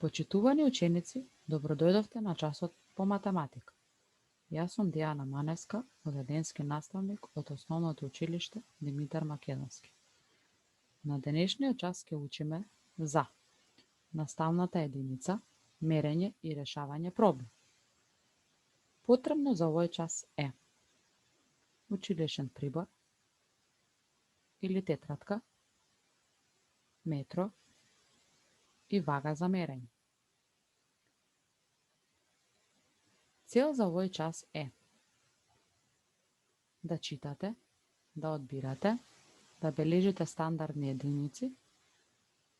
Почитувани ученици, добродојдовте на часот по математика. Јас сум Дијана Маневска, одеденски наставник од Основното училиште Димитар Македонски. На денешниот час ќе учиме за наставната единица, мерење и решавање проблем. Потребно за овој час е училишен прибор или тетрадка, метро и вага за мерење. Цел за овој час е да читате, да одбирате, да бележите стандардни единици,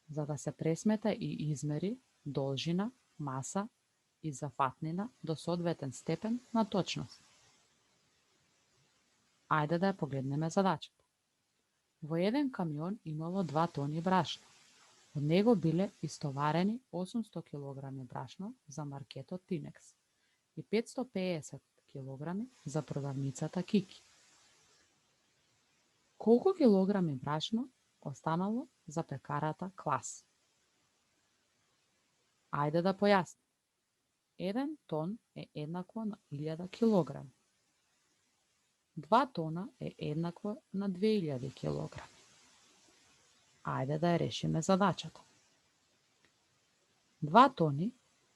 за да се пресмета и измери должина, маса и зафатнина до соодветен степен на точност. Ајде да ја погледнеме задачата. Во еден камион имало 2 тони брашно. Од него биле истоварени 800 кг брашно за маркетот Тинекс и 550 кг за продавницата Кики. Колку килограми брашно останало за пекарата Клас? Ајде да појасним. 1 тон е еднакво на 1000 килограми. 2 тона е еднакво на 2000 килограми. Ајде да ја решиме задачата. 2 тони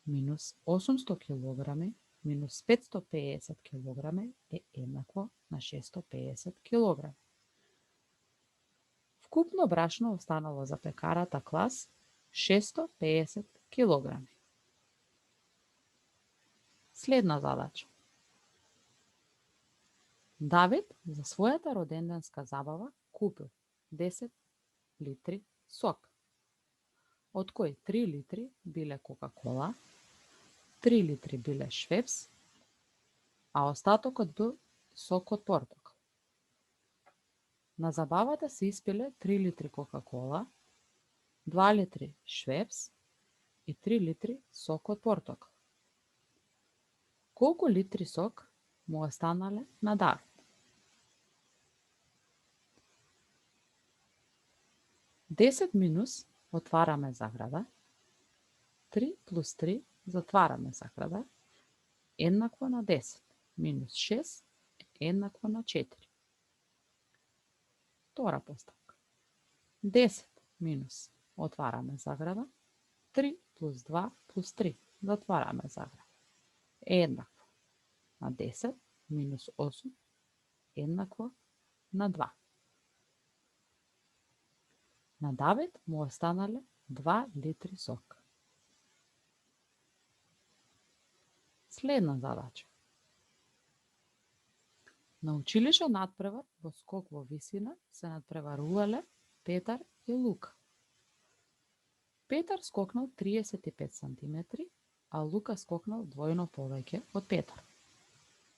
минус 800 килограми минус 550 килограми е еднакво на 650 килограми. Вкупно брашно останало за пекарата Клас 650 килограми. Следна задача. Давид за својата роденденска забава купил 10 литри сок, од кои 3 литри биле Кока-кола, 3 литри биле Швепс, а остатокот бил сок од портокал. На забавата се испиле 3 литри Кока-кола, 2 литри Швепс и 3 литри сок од портокал. Колку литри сок му останале на Давид? Десет минус, отвараме заграда, 3 плюс 3, затвараме заграда, еднакво на 10, минус 6 е еднакво на 4. Втора поставка. 10 минус, отвараме заграда, 3 плюс 2 плюс 3, затвараме заграда, е еднакво на 10, минус 8, еднакво на 2. На Давид му останале 2 литри сок. Следна задача. На училишен надпревар во скок во висина се надпреварувале Петар и Лука. Петар скокнал 35 см, а Лука скокнал двојно повеќе од Петар.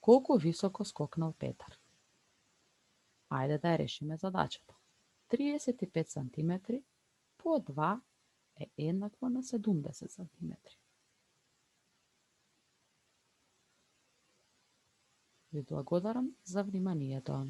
Колку високо скокнал Петар? Ајде да ја решиме задачата. 35 см по 2 е еднакво на 70 см. Ви благодарам за вниманието.